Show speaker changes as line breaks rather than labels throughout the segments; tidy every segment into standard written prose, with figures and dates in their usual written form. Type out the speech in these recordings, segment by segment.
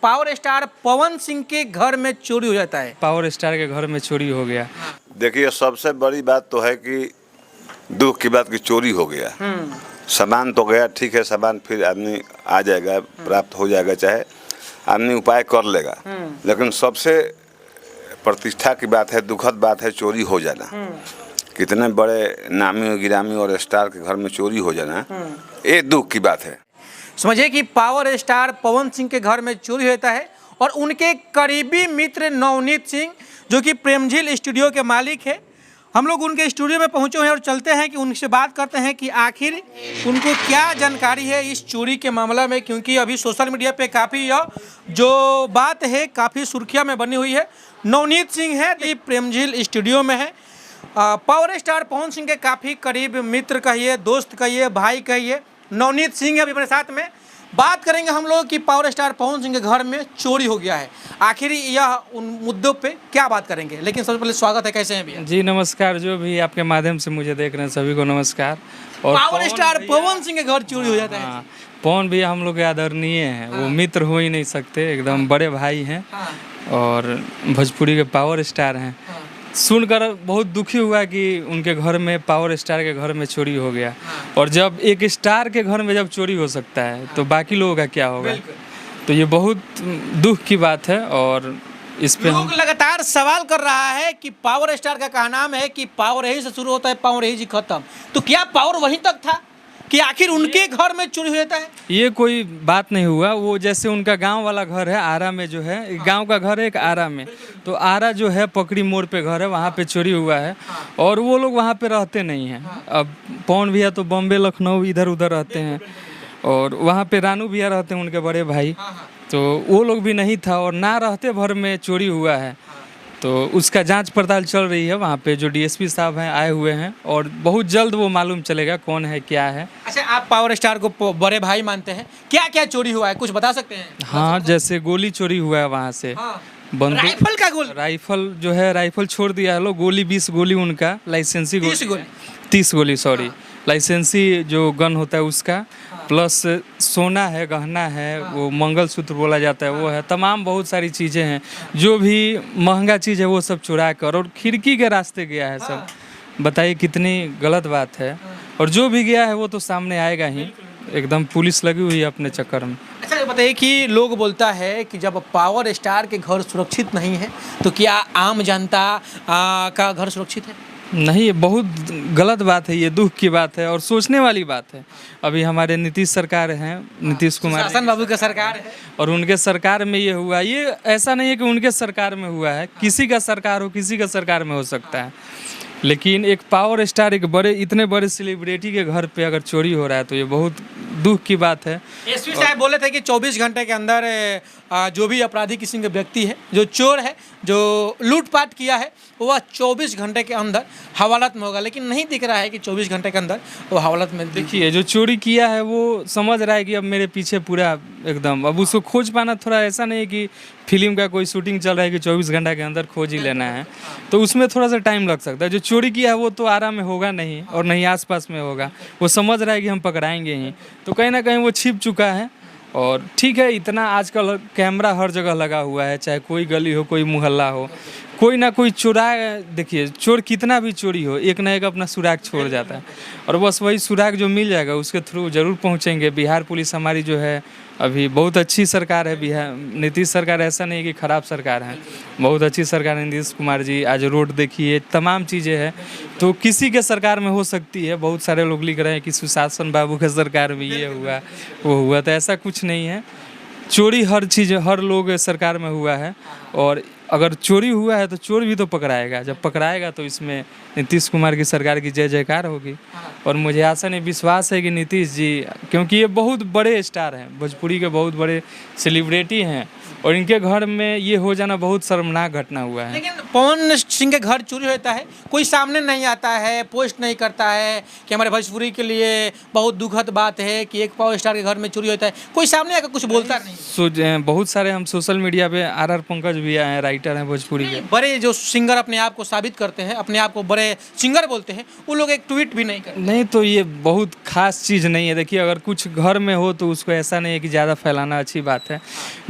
Power star Pawan Singh के घर में चोरी हो जाता है।
पावर स्टार के घर में चोरी हो गया।
देखिए, सबसे बड़ी बात तो है कि दुख की बात की चोरी हो गया। सामान तो गया, ठीक है, सामान फिर आदमी आ जाएगा, प्राप्त हो जाएगा, चाहे आदमी उपाय कर लेगा। लेकिन सबसे प्रतिष्ठा की बात है, दुखद बात है चोरी हो जाना। कितने बड़े नामी गिरामी और स्टार के घर में चोरी हो जाना, ये दुख की बात है।
समझिए कि पावर स्टार पवन सिंह के घर में चोरी होता है और उनके करीबी मित्र नवनीत सिंह, जो कि प्रेमझील स्टूडियो के मालिक है, हम लोग उनके स्टूडियो में पहुंचे हुए हैं और चलते हैं कि उनसे बात करते हैं कि आखिर उनको क्या जानकारी है इस चोरी के मामला में, क्योंकि अभी सोशल मीडिया पे काफ़ी यह जो बात है काफ़ी सुर्खियां में बनी हुई है। नवनीत सिंह है, ये प्रेमझील स्टूडियो में है। पावर स्टार पवन सिंह के काफ़ी करीब मित्र कहिए, दोस्त कहिए, भाई कहिए, नवनीत सिंह है अभी मेरे साथ में। बात करेंगे हम लोग कि पावर स्टार पवन सिंह के घर में चोरी हो गया है, आखिर यह उन मुद्दों पे क्या बात करेंगे। लेकिन सबसे पहले स्वागत है, कैसे हैं भैया?
जी नमस्कार, जो भी आपके माध्यम से मुझे देख रहे हैं सभी को नमस्कार। और
पावर स्टार पवन सिंह के घर चोरी हो जाता है।
हाँ, पवन भैया हम लोग के आदरणीय हैं। वो मित्र हो ही नहीं सकते, एकदम बड़े भाई हैं और भोजपुरी के पावर स्टार हैं। सुनकर बहुत दुखी हुआ कि उनके घर में, पावर स्टार के घर में चोरी हो गया। और जब एक स्टार के घर में जब चोरी हो सकता है तो बाकी लोगों का क्या होगा। तो ये बहुत दुख की बात है। और इस पे
लोग लगातार सवाल कर रहा है कि पावर स्टार का कहनाम है कि पावर यही से शुरू होता है, पावर यही से खत्म। तो क्या पावर वहीं तक था कि आखिर उनके घर में चोरी हो जाता है? ये
कोई बात नहीं हुआ। वो जैसे उनका गांव वाला घर है आरा में, जो है एक गांव का घर है एक आरा में, तो आरा जो है पकड़ी मोड़ पे घर है, वहाँ पे चोरी हुआ है। और वो लोग वहाँ पे रहते नहीं हैं। अब पवन भैया तो बॉम्बे लखनऊ इधर उधर रहते हैं और वहाँ पे रानू भैया रहते हैं, उनके बड़े भाई। तो वो लोग भी नहीं था और ना रहते भर में चोरी हुआ है। तो उसका जांच पड़ताल चल रही है। वहाँ पे जो डीएसपी साहब हैं आए हुए हैं और बहुत जल्द वो मालूम चलेगा कौन है क्या है।
अच्छा, आप पावर स्टार को बड़े भाई मानते हैं, क्या क्या चोरी हुआ है कुछ बता सकते हैं?
हाँ, जैसे गोली चोरी हुआ है वहाँ से। बंदूक,
राइफल का गोली,
राइफल जो है राइफल छोड़ दिया है लोग। गोली 20 गोली उनका, लाइसेंसी गोली 30 गोली सॉरी, लाइसेंसी जो गन होता है उसका, प्लस सोना है, गहना है, वो मंगलसूत्र बोला जाता है वो है, तमाम बहुत सारी चीज़ें हैं। जो भी महंगा चीज़ है वो सब चुरा कर और खिड़की के रास्ते गया है सब। बताइए कितनी गलत बात है। और जो भी गया है वो तो सामने आएगा ही। एकदम पुलिस लगी हुई है अपने चक्कर में।
अच्छा, ये बताइए कि लोग बोलता है कि जब पावर स्टार के घर सुरक्षित नहीं है तो क्या आम जनता का घर सुरक्षित है?
नहीं, ये बहुत गलत बात है, ये दुख की बात है और सोचने वाली बात है। अभी हमारे नीतीश सरकार हैं, नीतीश कुमार
शासन बाबू का सरकार है
और उनके सरकार में ये हुआ। ये ऐसा नहीं है कि उनके सरकार में हुआ है, किसी का सरकार हो, किसी का सरकार में हो सकता है। लेकिन एक पावर स्टार, एक बड़े इतने बड़े सेलिब्रिटी के घर पे अगर चोरी हो रहा है तो ये बहुत दुख की बात है।
एसपी साहब बोले थे कि 24 घंटे के अंदर जो भी अपराधी किसी के व्यक्ति है, जो चोर है, जो लूटपाट किया है, वह 24 घंटे के अंदर हवालात में होगा। लेकिन नहीं दिख रहा है कि 24 घंटे के अंदर वो हवालात में।
देखिए, जो चोरी किया है वो समझ रहा है कि अब मेरे पीछे पूरा एकदम, अब उसको खोज पाना थोड़ा ऐसा नहीं है कि फिल्म का कोई शूटिंग चल रहा है कि 24 घंटा के अंदर खोज ही लेना है, तो उसमें थोड़ा सा टाइम लग सकता है। जो चोरी किया है वो तो आरा में होगा नहीं और नहीं आसपास में होगा। वो समझ रहा है कि हम पकड़ाएंगे ही, तो कहीं ना कहीं वो छिप चुका है। और ठीक है, इतना आजकल कैमरा हर जगह लगा हुआ है, चाहे कोई गली हो, कोई मोहल्ला हो, कोई ना कोई चुरा। देखिए, चोर कितना भी चोरी हो, एक ना एक अपना सुराग छोड़ जाता है और बस वही सुराग जो मिल जाएगा उसके थ्रू जरूर पहुंचेंगे। बिहार पुलिस हमारी जो है अभी बहुत अच्छी सरकार है। बिहार नीतीश सरकार ऐसा नहीं कि खराब सरकार है, बहुत अच्छी सरकार है। नीतीश कुमार जी, आज रोड देखिए, तमाम चीज़ें हैं। तो किसी के सरकार में हो सकती है। बहुत सारे लोग लिख रहे हैं कि सुशासन बाबू के सरकार में ये हुआ वो हुआ, तो ऐसा कुछ नहीं है। चोरी हर चीज़, हर लोग सरकार में हुआ है और अगर चोरी हुआ है तो चोर भी तो पकड़ाएगा। जब पकड़ाएगा तो इसमें नीतीश कुमार की सरकार की जय जयकार होगी। और मुझे आशा नहीं, विश्वास है कि नीतीश जी, क्योंकि ये बहुत बड़े स्टार हैं, भोजपुरी के बहुत बड़े सेलिब्रिटी हैं और इनके घर में ये हो जाना बहुत शर्मनाक घटना हुआ है।
लेकिन पवन सिंह के घर चोरी होता है, कोई सामने नहीं आता है, पोस्ट नहीं करता है कि हमारे भोजपुरी के लिए बहुत दुखद बात है कि एक पावर स्टार के घर में चोरी होता है, कोई सामने आकर कुछ बोलता नहीं।
बहुत सारे हम सोशल मीडिया पे आर पंकज भी आए हैं, राइटर हैं भोजपुरी के,
बड़े जो सिंगर अपने आप को साबित करते हैं, अपने आप को बड़े सिंगर बोलते हैं, वो लोग एक ट्वीट भी नहीं करते।
नहीं, तो ये बहुत खास चीज़ नहीं है। देखिए, अगर कुछ घर में हो तो उसको ऐसा नहीं है कि ज़्यादा फैलाना अच्छी बात है।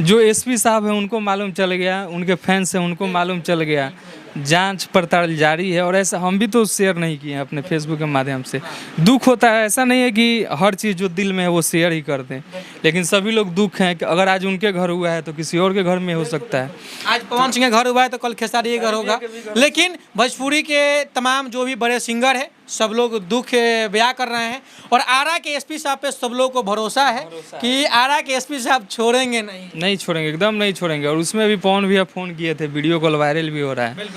जो एसपी साहब हैं उनको मालूम चल गया, उनके फैंस हैं उनको मालूम चल गया, जांच पड़ताल जारी है। और ऐसा हम भी तो शेयर नहीं किए हैं अपने फेसबुक के माध्यम से। दुख होता है, ऐसा नहीं है कि हर चीज़ जो दिल में है वो शेयर ही कर दें, लेकिन सभी लोग दुख हैं कि अगर आज उनके घर हुआ है तो किसी और के घर में हो सकता है।
आज पवन सिंह के घर हुआ है तो कल खेसारी के घर होगा। लेकिन भोजपुरी के तमाम जो भी बड़े सिंगर हैं सब लोग दुख बयां कर रहे हैं और आरा के एसपी साहब पे सब लोगों को भरोसा है कि आरा के एसपी साहब छोड़ेंगे नहीं
छोड़ेंगे, एकदम नहीं छोड़ेंगे। और उसमें भी पवन भैया फ़ोन किए थे, वीडियो कॉल वायरल भी हो रहा है,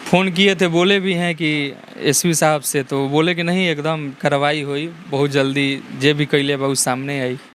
फ़ोन किए थे, बोले भी हैं कि एसपी साहब से, तो बोले कि नहीं एकदम कार्रवाई हुई बहुत जल्दी, जे भी कैले बा उ सामने आई।